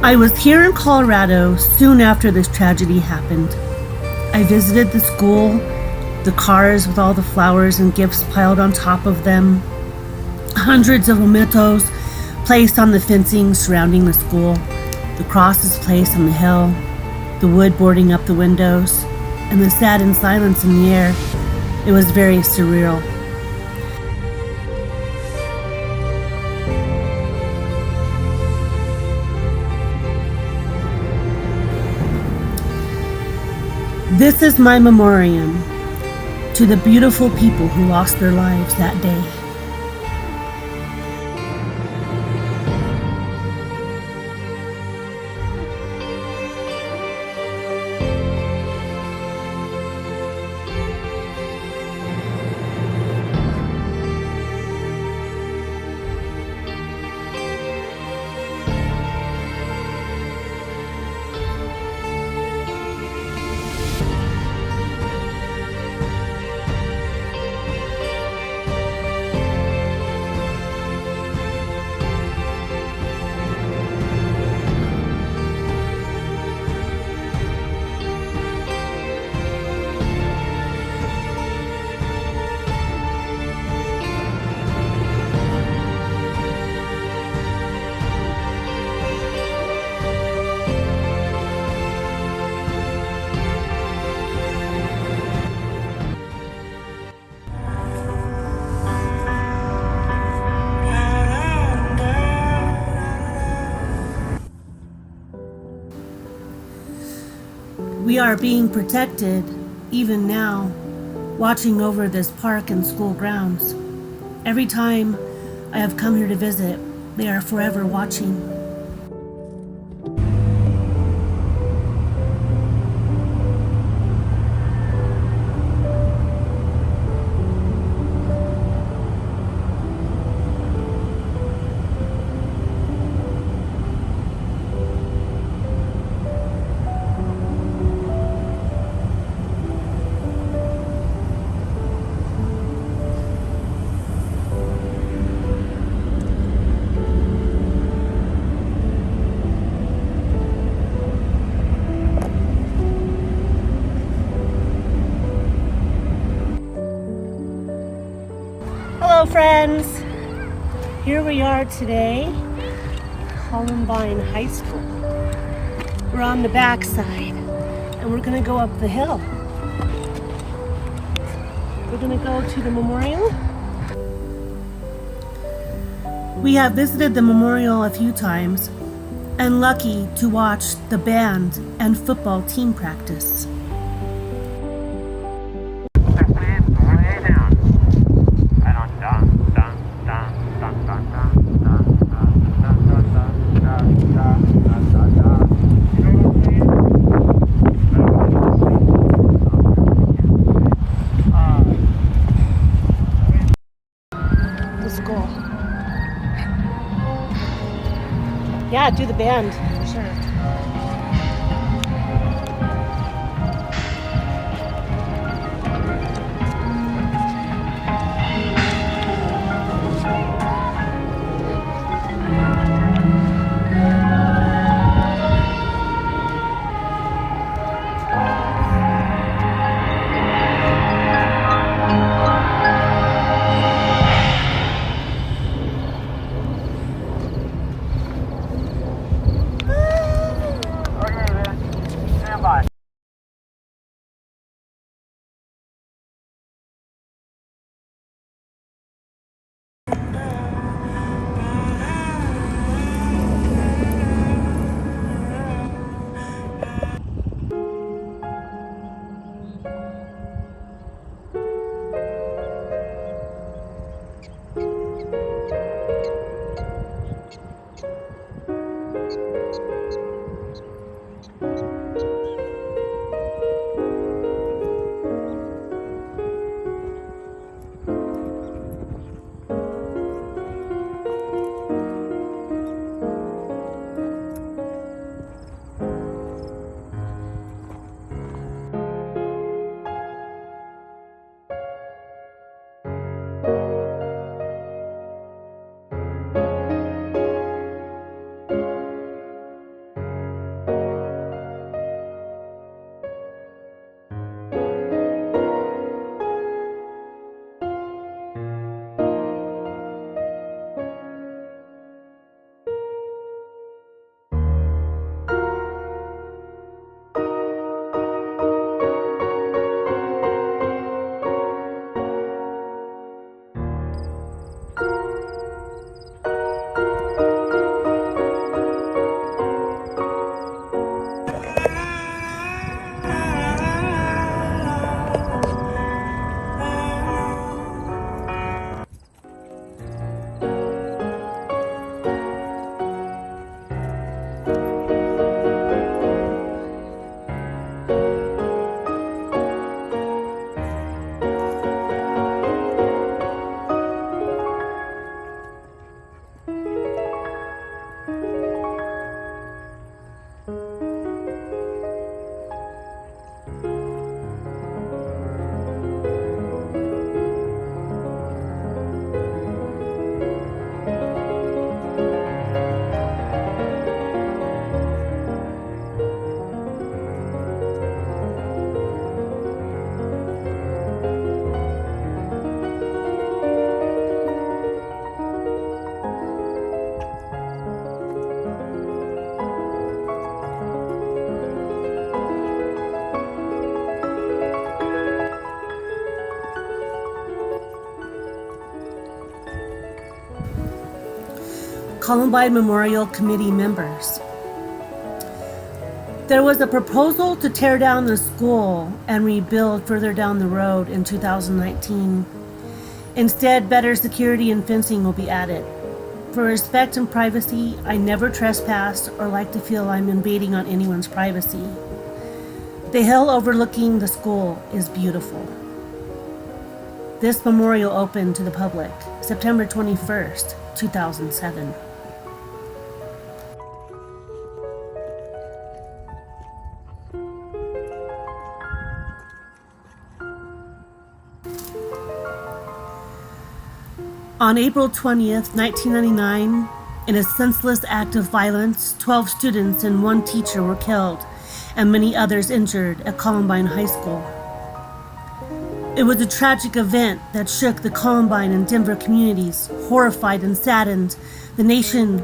I was here in Colorado soon after this tragedy happened. I visited the school, the cars with all the flowers and gifts piled on top of them, hundreds of mementos placed on the fencing surrounding the school, the crosses placed on the hill, the wood boarding up the windows, and the saddened silence in the air. It was very surreal. This is my memoriam to the beautiful people who lost their lives that day. We are being protected, even now, watching over this park and school grounds. Every time I have come here to visit, they are forever watching. Hello friends! Here we are today, Columbine High School. We're on the back side and we're gonna go up the hill. We're gonna go to the memorial. We have visited the memorial a few times and lucky to watch the band and football team practice. Yeah, do the band, for sure. Columbine Memorial Committee members. There was a proposal to tear down the school and rebuild further down the road in 2019. Instead, better security and fencing will be added. For respect and privacy, I never trespass or like to feel I'm invading on anyone's privacy. The hill overlooking the school is beautiful. This memorial opened to the public September 21st, 2007. On April 20th, 1999, in a senseless act of violence, 12 students and 1 teacher were killed and many others injured at Columbine High School. It was a tragic event that shook the Columbine and Denver communities, horrified and saddened the nation,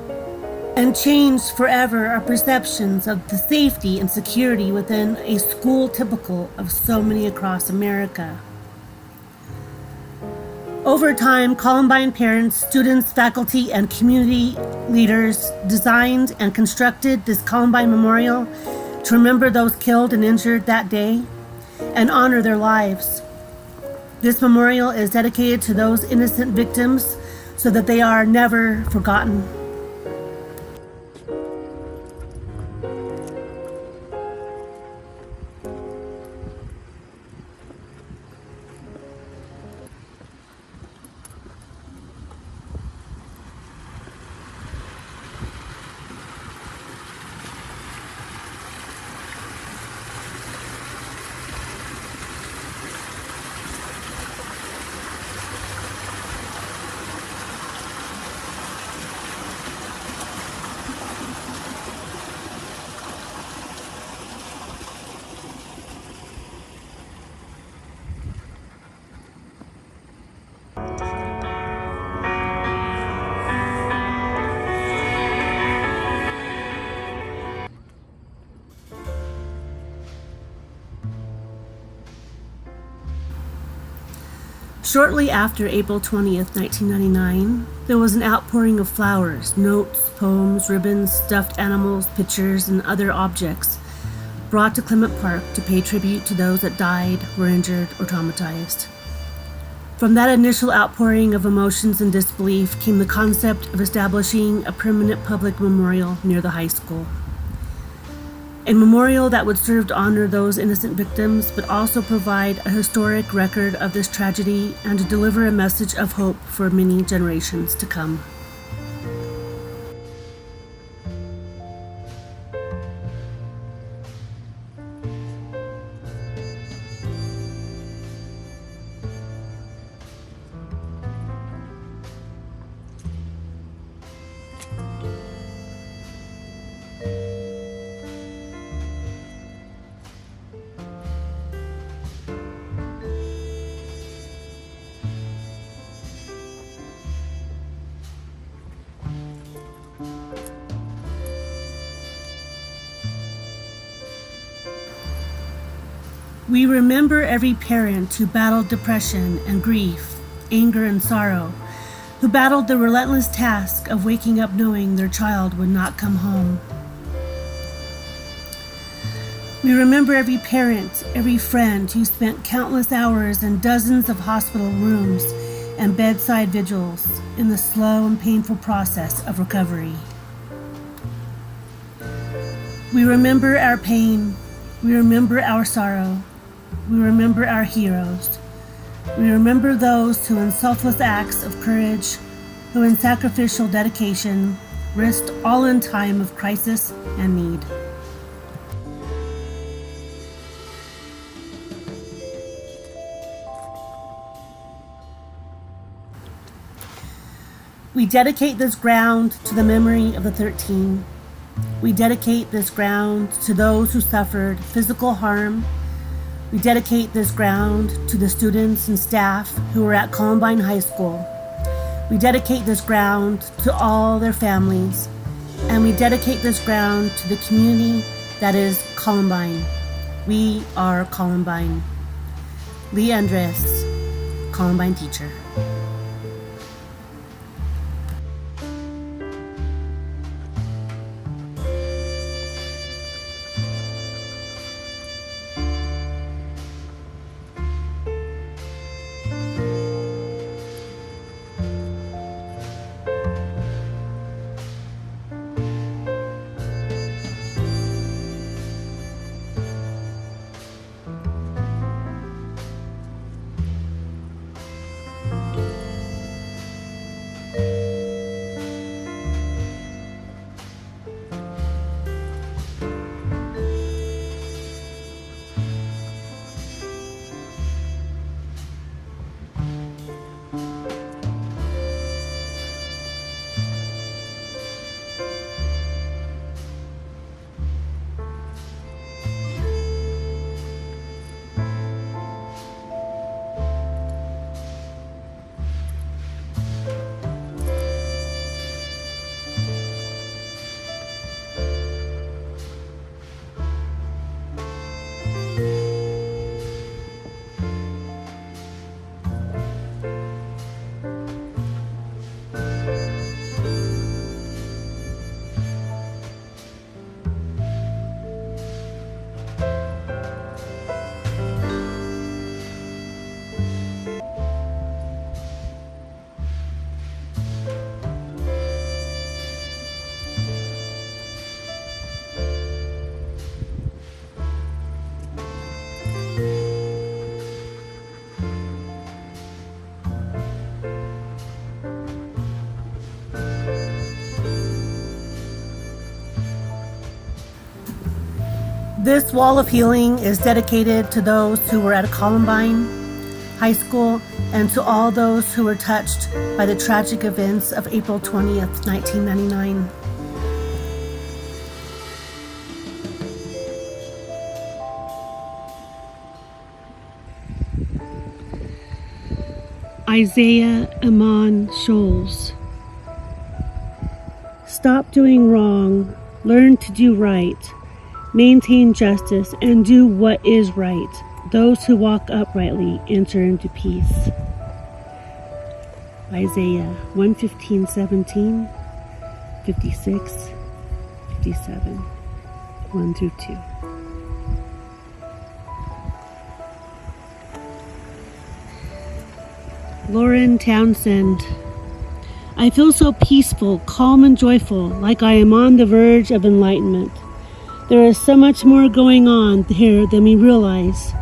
and changed forever our perceptions of the safety and security within a school typical of so many across America. Over time, Columbine parents, students, faculty, and community leaders designed and constructed this Columbine Memorial to remember those killed and injured that day and honor their lives. This memorial is dedicated to those innocent victims so that they are never forgotten. Shortly after April 20th, 1999, there was an outpouring of flowers, notes, poems, ribbons, stuffed animals, pictures, and other objects brought to Clement Park to pay tribute to those that died, were injured, or traumatized. From that initial outpouring of emotions and disbelief came the concept of establishing a permanent public memorial near the high school. A memorial that would serve to honor those innocent victims, but also provide a historic record of this tragedy and to deliver a message of hope for many generations to come. We remember every parent who battled depression and grief, anger and sorrow, who battled the relentless task of waking up knowing their child would not come home. We remember every parent, every friend who spent countless hours in dozens of hospital rooms and bedside vigils in the slow and painful process of recovery. We remember our pain. We remember our sorrow. We remember our heroes. We remember those who in selfless acts of courage, who in sacrificial dedication, risked all in time of crisis and need. We dedicate this ground to the memory of the 13. We dedicate this ground to those who suffered physical harm. We dedicate this ground to the students and staff who were at Columbine High School. We dedicate this ground to all their families. And we dedicate this ground to the community that is Columbine. We are Columbine. Lee Andres, Columbine teacher. This wall of healing is dedicated to those who were at Columbine High School and to all those who were touched by the tragic events of April 20th, 1999. Isaiah Amon Scholes. Stop doing wrong, learn to do right, maintain justice, and do what is right. Those who walk uprightly enter into peace. Isaiah 1:15-17, 56, 57, 1-2. Lauren Townsend. I feel so peaceful, calm, and joyful, like I am on the verge of enlightenment. There is so much more going on here than we realize.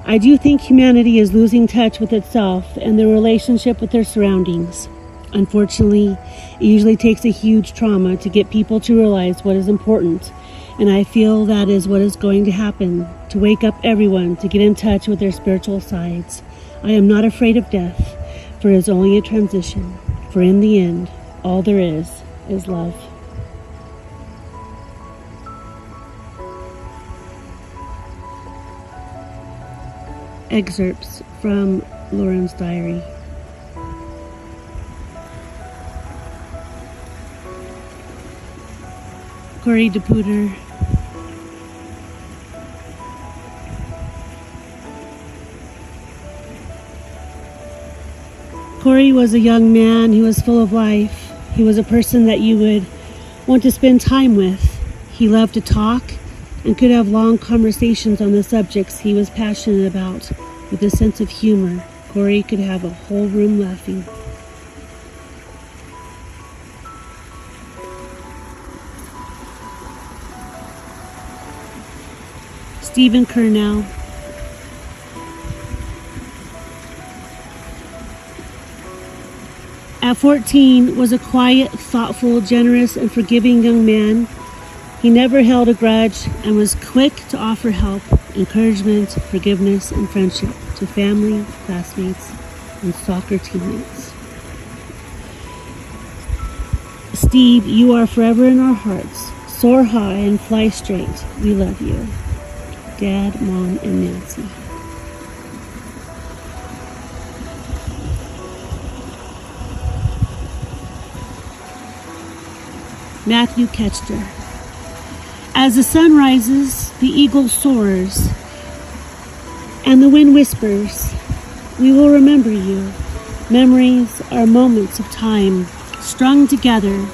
I do think humanity is losing touch with itself and their relationship with their surroundings. Unfortunately, it usually takes a huge trauma to get people to realize what is important, and I feel that is what is going to happen, to wake up everyone to get in touch with their spiritual sides. I am not afraid of death, for it is only a transition, for in the end, all there is love. Excerpts from Lauren's diary. Corey DePuter. Corey was a young man who was full of life. He was a person that you would want to spend time with. He loved to talk and could have long conversations on the subjects he was passionate about. With a sense of humor, Corey could have a whole room laughing. Stephen Kernell. At 14, was a quiet, thoughtful, generous, and forgiving young man. He never held a grudge and was quick to offer help, encouragement, forgiveness, and friendship to family, classmates, and soccer teammates. Steve, you are forever in our hearts. Soar high and fly straight. We love you. Dad, Mom, and Nancy. Matthew Ketchter. As the sun rises, the eagle soars, and the wind whispers, we will remember you. Memories are moments of time strung together,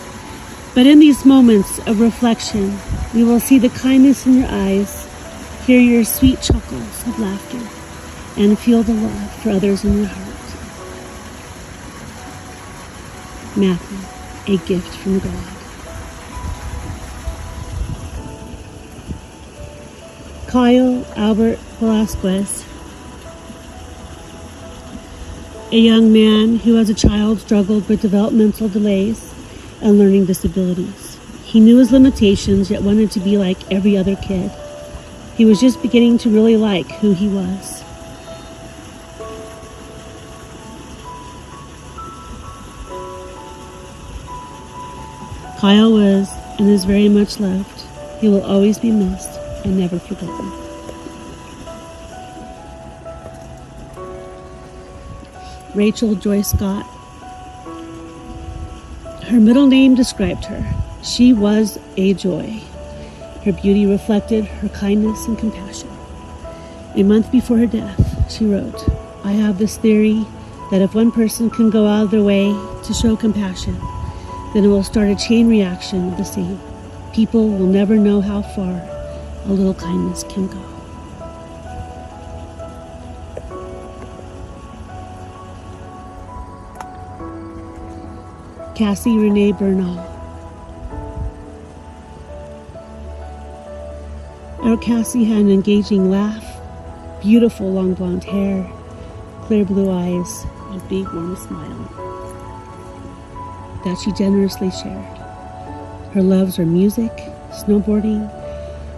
but in these moments of reflection, we will see the kindness in your eyes, hear your sweet chuckles of laughter, and feel the love for others in your heart. Matthew, a gift from God. Kyle Albert Velasquez, a young man who as a child struggled with developmental delays and learning disabilities. He knew his limitations, yet wanted to be like every other kid. He was just beginning to really like who he was. Kyle was and is very much loved. He will always be missed and never forgotten. Rachel Joy Scott. Her middle name described her. She was a joy. Her beauty reflected her kindness and compassion. A month before her death, she wrote, I have this theory that if one person can go out of their way to show compassion, then it will start a chain reaction of the same. People will never know how far a little kindness can go. Cassie Renee Bernal. Our Cassie had an engaging laugh, beautiful long blonde hair, clear blue eyes, and a big warm smile that she generously shared. Her loves are music, snowboarding,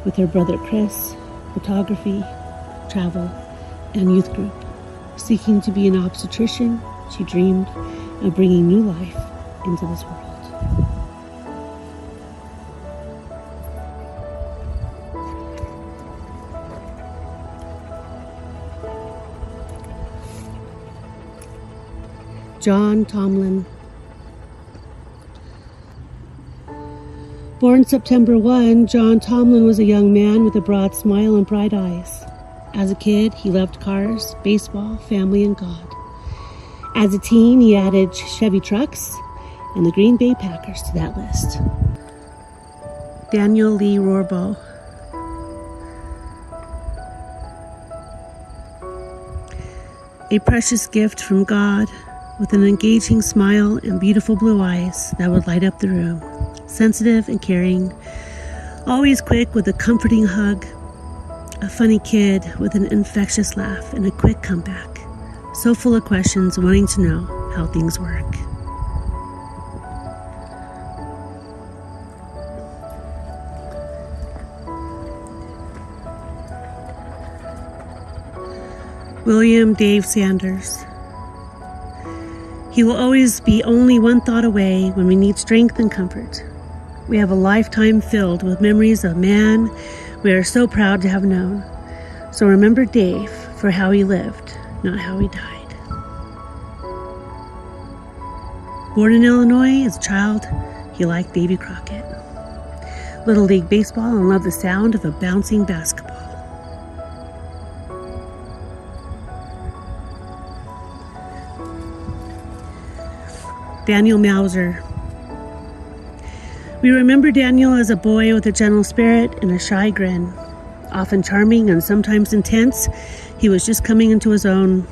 with her brother Chris, photography, travel, and youth group. Seeking to be an obstetrician, she dreamed of bringing new life into this world. John Tomlin. Born September 1, John Tomlin was a young man with a broad smile and bright eyes. As a kid, he loved cars, baseball, family, and God. As a teen, he added Chevy trucks and the Green Bay Packers to that list. Daniel Lee Rohrbaugh. A precious gift from God, with an engaging smile and beautiful blue eyes that would light up the room. Sensitive and caring, always quick with a comforting hug, a funny kid with an infectious laugh and a quick comeback, so full of questions, wanting to know how things work. William Dave Sanders. He will always be only one thought away when we need strength and comfort. We have a lifetime filled with memories of man we are so proud to have known. So remember Dave for how he lived, not how he died. Born in Illinois as a child, he liked Davy Crockett, Little League baseball, and loved the sound of a bouncing basketball. Daniel Mauser. We remember Daniel as a boy with a gentle spirit and a shy grin. Often charming and sometimes intense, he was just coming into his own.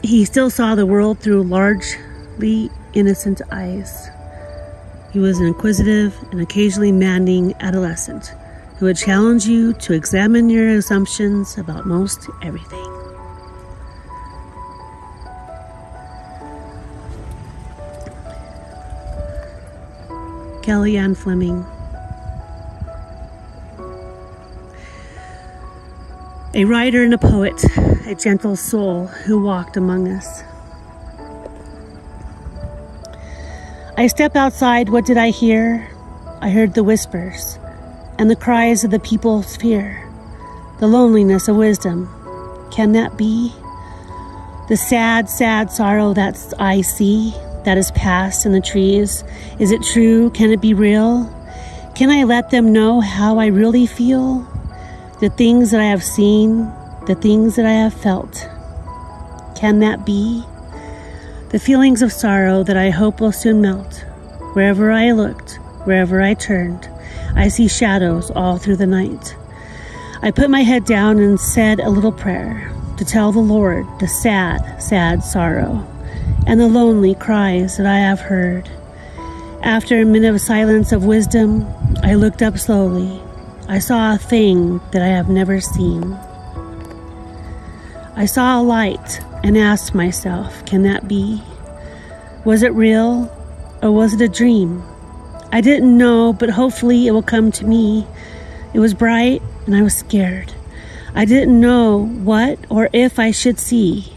He still saw the world through largely innocent eyes. He was an inquisitive and occasionally demanding adolescent who would challenge you to examine your assumptions about most everything. Kellyanne Fleming. A writer and a poet, a gentle soul who walked among us. I step outside, what did I hear? I heard the whispers and the cries of the people's fear, the loneliness of wisdom. Can that be? The sad, sad sorrow that I see, that is past in the trees. Is it true? Can it be real? Can I let them know how I really feel? The things that I have seen, the things that I have felt. Can that be? The feelings of sorrow that I hope will soon melt. Wherever I looked, wherever I turned, I see shadows all through the night. I put my head down and said a little prayer to tell the Lord the sad, sad sorrow and the lonely cries that I have heard. After a minute of silence of wisdom, I looked up slowly. I saw a thing that I have never seen. I saw a light and asked myself, can that be? Was it real or was it a dream? I didn't know, but hopefully it will come to me. It was bright and I was scared. I didn't know what or if I should see.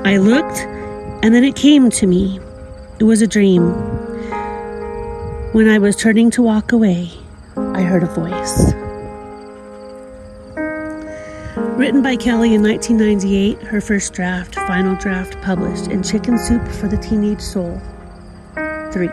I looked, and then it came to me. It was a dream. When I was turning to walk away, I heard a voice. Written by Kelly in 1998, her first draft, final draft published in Chicken Soup for the Teenage Soul 3.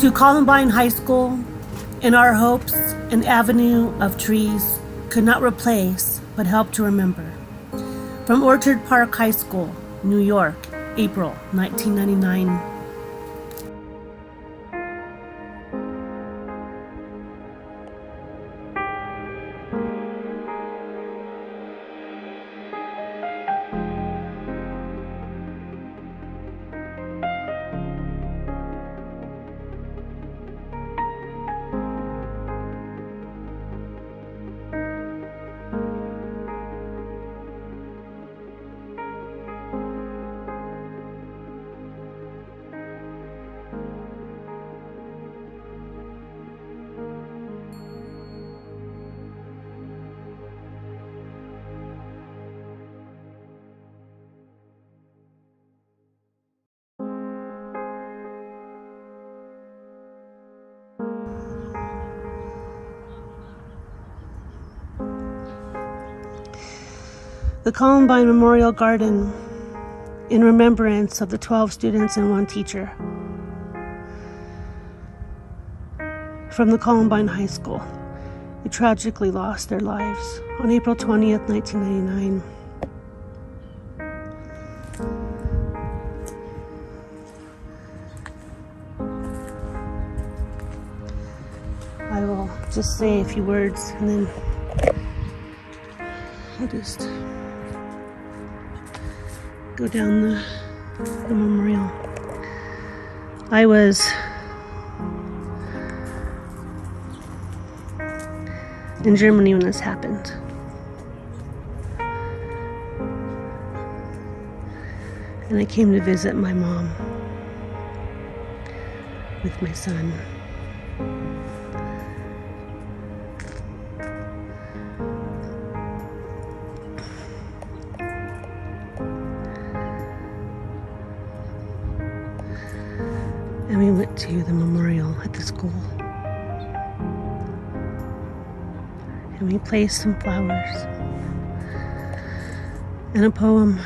To Columbine High School, in our hopes, an avenue of trees could not replace but help to remember. From Orchard Park High School, New York, April 1999. The Columbine Memorial Garden, in remembrance of the 12 students and one teacher from the Columbine High School who tragically lost their lives on April 20th, 1999. I will just say a few words and then I'll just go down the memorial. I was in Germany when this happened. And I came to visit my mom with my son. And we went to the memorial at the school. And we placed some flowers and a poem.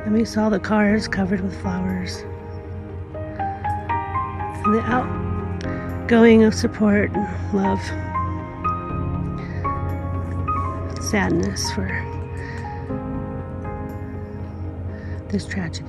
And we saw the cars covered with flowers. And the outgoing of support and love. Sadness for this tragedy.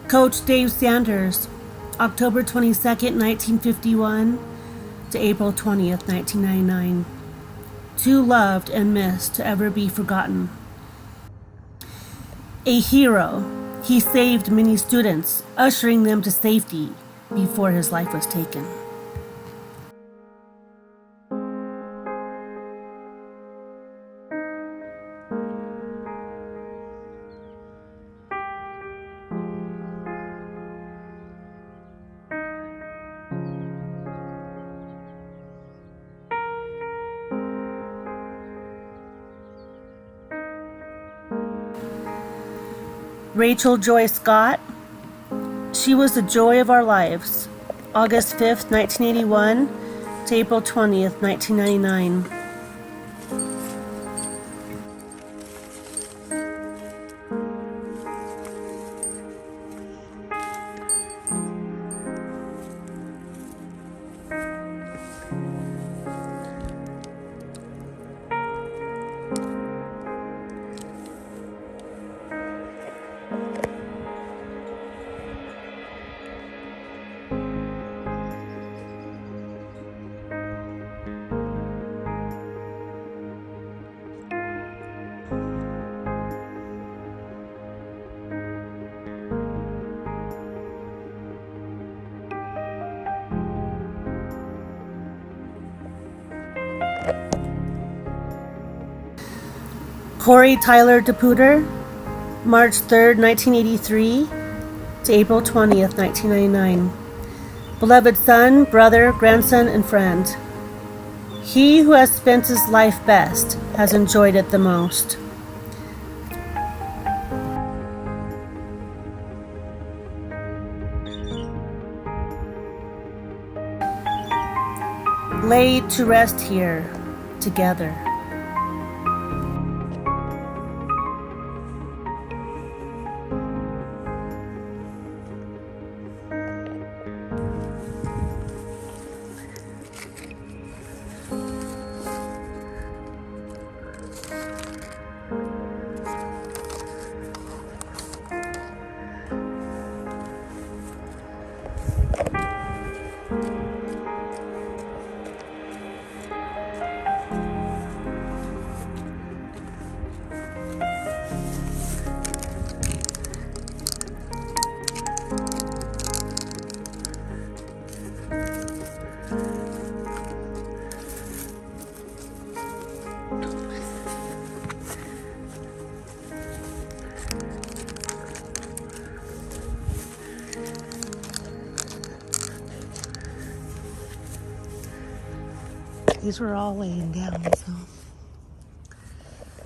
Coach Dave Sanders, October 22nd, 1951 to April 20th, 1999. Too loved and missed to ever be forgotten. A hero, he saved many students, ushering them to safety before his life was taken. Rachel Joy Scott, she was the joy of our lives, August 5th, 1981 to April 20th, 1999. Corey Tyler DePuter, March 3rd, 1983 to April 20th, 1999. Beloved son, brother, grandson, and friend. He who has spent his life best has enjoyed it the most. Laid to rest here together. These were all laying down, so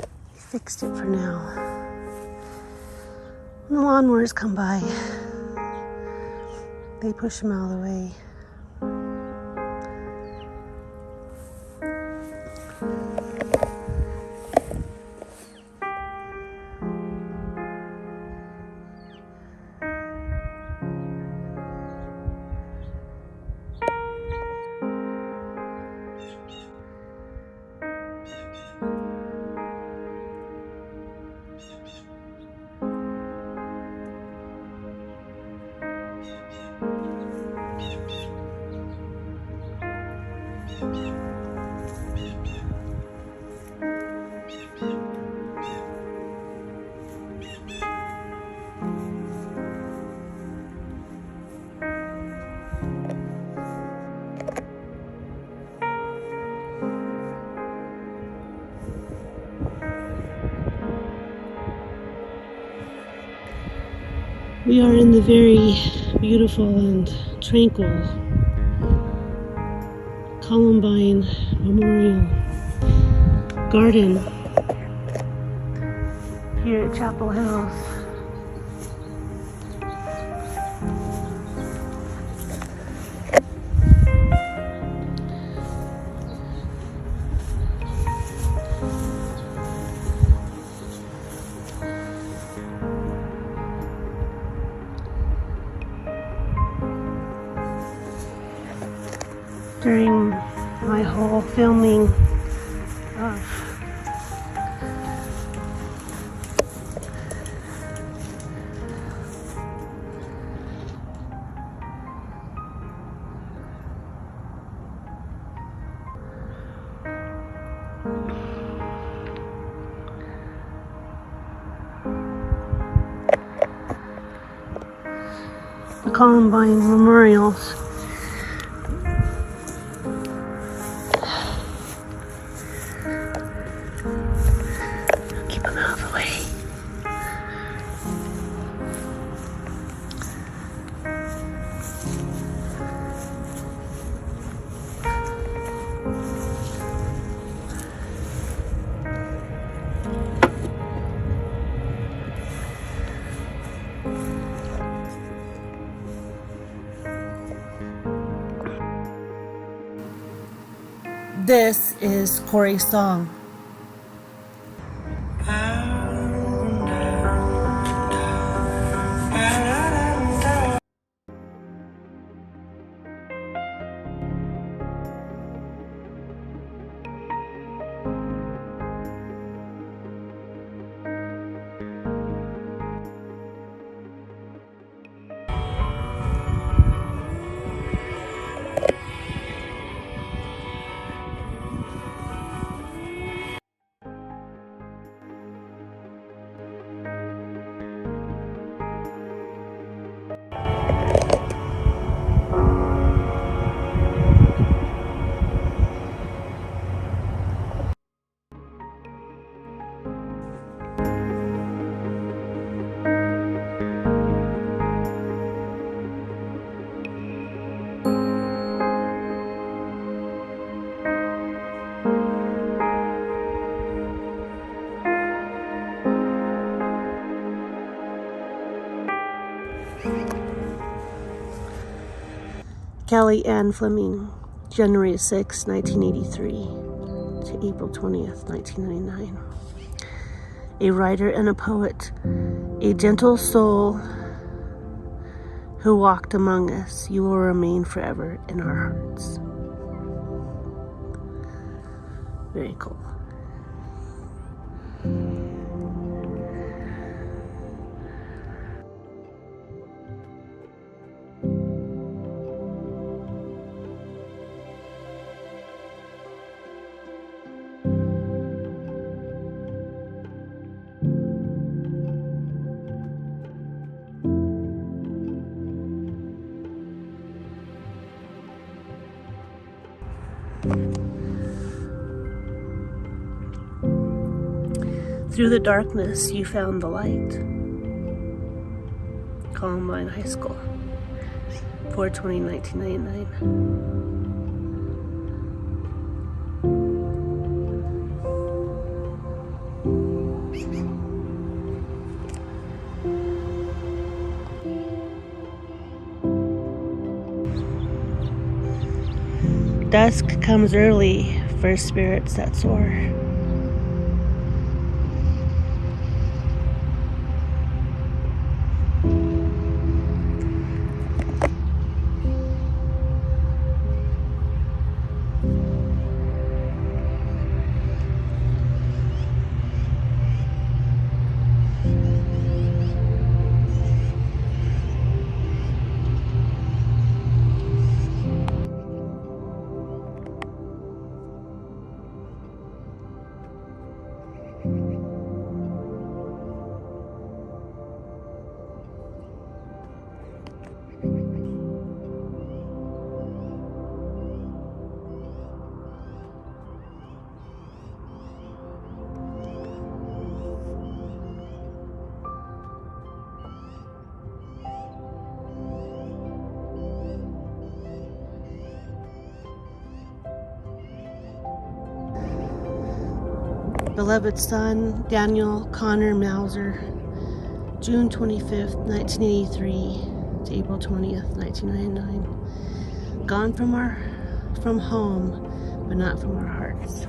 I fixed it for now. When the lawnmowers come by, they push them out of the way. We are in the very beautiful and tranquil Columbine Memorial Garden here at Chapel Hills. During my whole filming of the Columbine memorials. Keep them out of the way. This is Corey's song. Kelly Ann Fleming, January 6, 1983 to April 20th, 1999. A writer and a poet, a gentle soul who walked among us, you will remain forever in our hearts. Very cool. Through the darkness, you found the light. Columbine High School, 4/20/1999. Dusk comes early for spirits that soar. Beloved son, Daniel Connor Mauser, June 25th, 1983 to April 20th, 1999. Gone from home, but not from our hearts.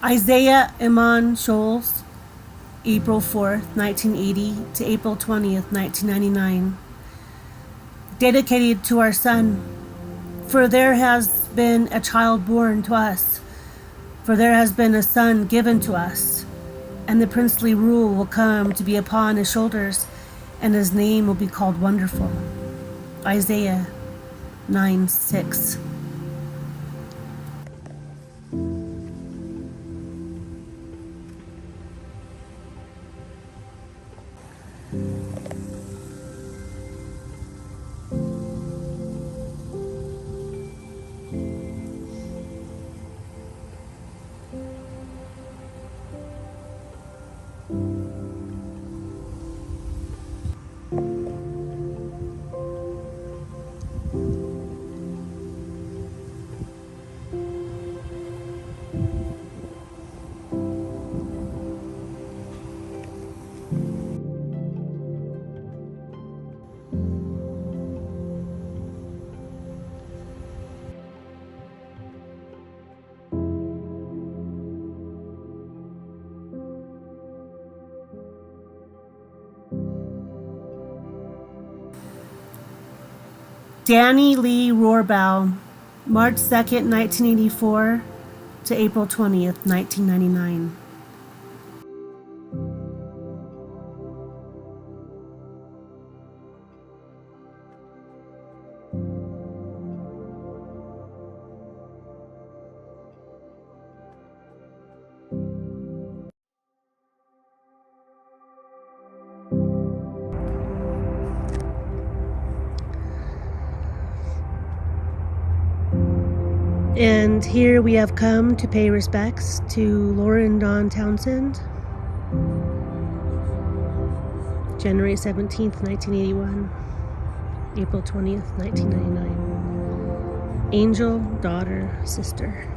Isaiah Iman Scholes, April 4th, 1980 to April 20th, 1999. Dedicated to our son. For there has been a child born to us. For there has been a son given to us. And the princely rule will come to be upon his shoulders, and his name will be called Wonderful. Isaiah 9:6. Danny Lee Rohrbaugh, March 2nd, 1984 to April 20th, 1999. And here we have come to pay respects to Lauren Dawn Townsend, January 17th, 1981, April 20th, 1999. Angel, daughter, sister.